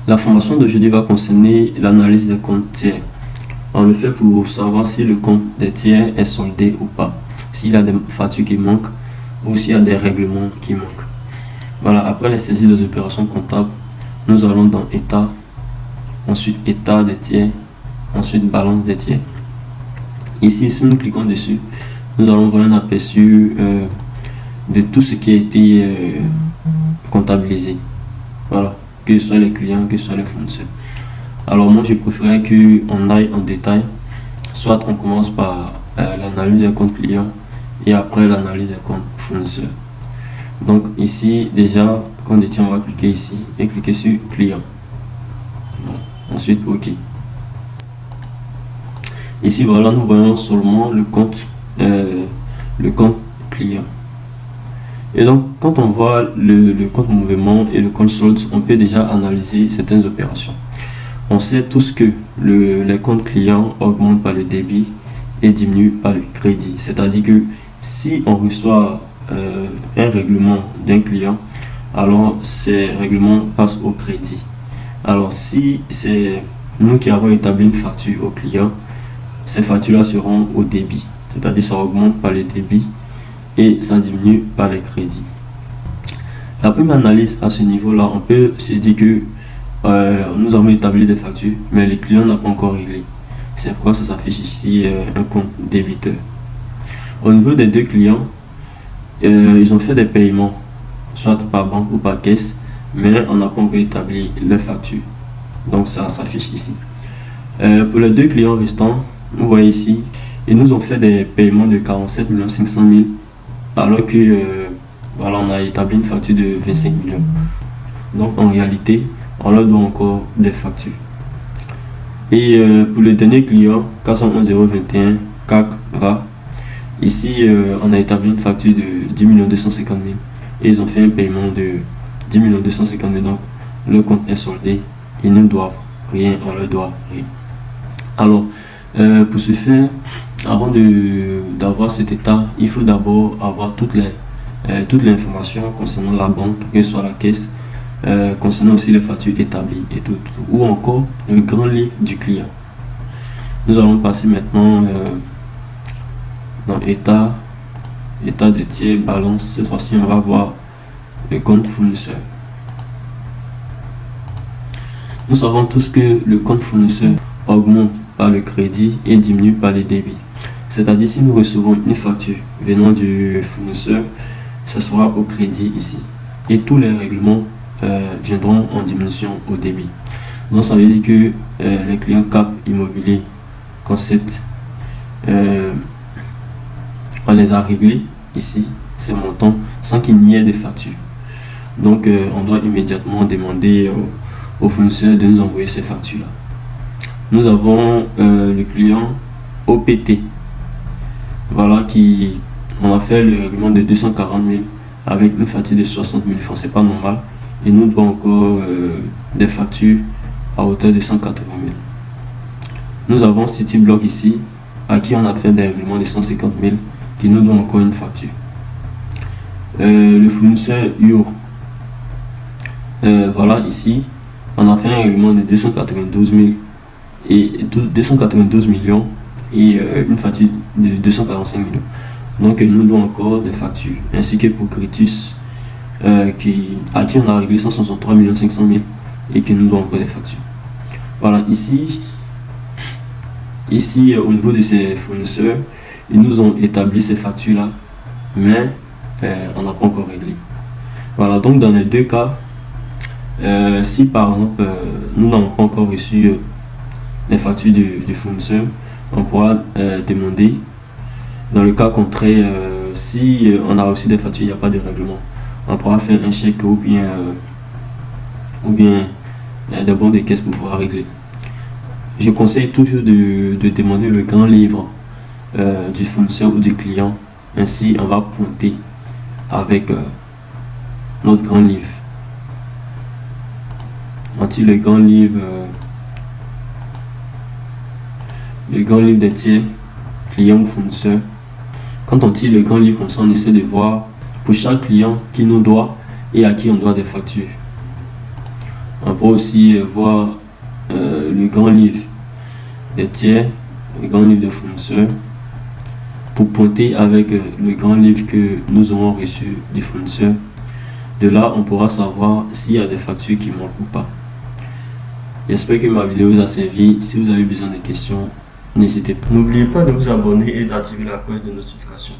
La formation d'aujourd'hui va concerner l'analyse des comptes tiers. On le fait pour savoir si le compte des tiers est soldé ou pas, s'il y a des factures qui manquent ou s'il y a des règlements qui manquent. Voilà, après les saisies des opérations comptables, nous allons dans état, ensuite état des tiers, ensuite balance des tiers. Ici, si nous cliquons dessus, nous allons voir un aperçu de tout ce qui a été comptabilisé. Voilà, que ce soit les clients, que ce soit les fournisseurs. Alors moi je préférais qu'on aille en détail, soit on commence par l'analyse des comptes clients et après l'analyse des comptes fournisseurs. Donc ici déjà, quand on va cliquer ici et cliquer sur client. Ensuite OK. Ici voilà, nous voyons seulement le compte client. Et donc quand on voit le compte mouvement et le compte solde, on peut déjà analyser certaines opérations. On sait tous que les comptes clients augmentent par le débit et diminuent par le crédit. C'est-à-dire que si on reçoit un règlement d'un client, alors ces règlements passent au crédit. Alors si c'est nous qui avons établi une facture au client, ces factures-là seront au débit. C'est-à-dire ça augmente par le débit et ça diminue par les crédits. La première analyse à ce niveau-là, on peut se dire que nous avons établi des factures, mais les clients n'ont pas encore réglé. C'est pourquoi ça s'affiche ici un compte débiteur. Au niveau des deux clients, ils ont fait des paiements, soit par banque ou par caisse, mais on n'a pas encore établi leurs factures. Donc ça s'affiche ici. Pour les deux clients restants, vous voyez ici, ils nous ont fait des paiements de 47 500 000, alors que voilà, on a établi une facture de 25 millions. Donc en réalité, on leur doit encore des factures. Et pour le dernier client, 411 021 CAC va. Ici, on a établi une facture de 10 250 000 et ils ont fait un paiement de 10 250 000. Donc le compte est soldé, ils ne doivent rien, on leur doit rien. Alors, pour ce faire, avant d'avoir cet état, il faut d'abord avoir toutes les informations concernant la banque, que ce soit la caisse, concernant aussi les factures établies et tout, ou encore le grand livre du client. Nous allons passer maintenant dans état de tiers, balance. Cette fois-ci on va voir le compte fournisseur. Nous savons tous que le compte fournisseur augmente par le crédit et diminue par les débits. C'est-à-dire si nous recevons une facture venant du fournisseur, ce sera au crédit ici. Et tous les règlements viendront en diminution au débit. Donc ça veut dire que les clients Cap Immobilier Concept, on les a réglés ici, ces montants, sans qu'il n'y ait de facture. Donc on doit immédiatement demander aux fournisseurs de nous envoyer ces factures là. Nous avons le client OPT, voilà, on a fait le règlement de 240 000 avec une facture de 60 000 francs, c'est pas normal. Et nous devons encore des factures à hauteur de 180 000. Nous avons CityBlock ici, à qui on a fait des règlements de 150 000, qui nous donne encore une facture. Le fournisseur UR, voilà ici, on a fait un règlement de 292 000 et 292 millions et une facture de 245 millions. Donc nous donnons encore des factures, ainsi que pour Critus, à qui on a réglé 163 500 000 et qui nous doit encore des factures. Voilà, ici au niveau de ces fournisseurs, ils nous ont établi ces factures là, mais on n'a pas encore réglé. Voilà, donc dans les deux cas, si par exemple nous n'avons pas encore reçu les factures du fournisseur, on pourra demander. Dans le cas contraire, si on a reçu des factures, il n'y a pas de règlement, on pourra faire un chèque ou bien des bons de caisse pour pouvoir régler. Je conseille toujours de demander le grand livre du fournisseur ou du client. Ainsi, on va pointer avec notre grand livre. On tire le grand livre des tiers, client ou fournisseur. Quand on tire le grand livre comme ça, on essaie de voir pour chaque client qui nous doit et à qui on doit des factures. On peut aussi voir le grand livre des tiers, le grand livre des fournisseurs, pour pointer avec le grand livre que nous aurons reçu du fournisseur. De là, on pourra savoir s'il y a des factures qui manquent ou pas. J'espère que ma vidéo vous a servi. Si vous avez besoin de questions, n'hésitez pas. N'oubliez pas de vous abonner et d'activer la cloche de notification.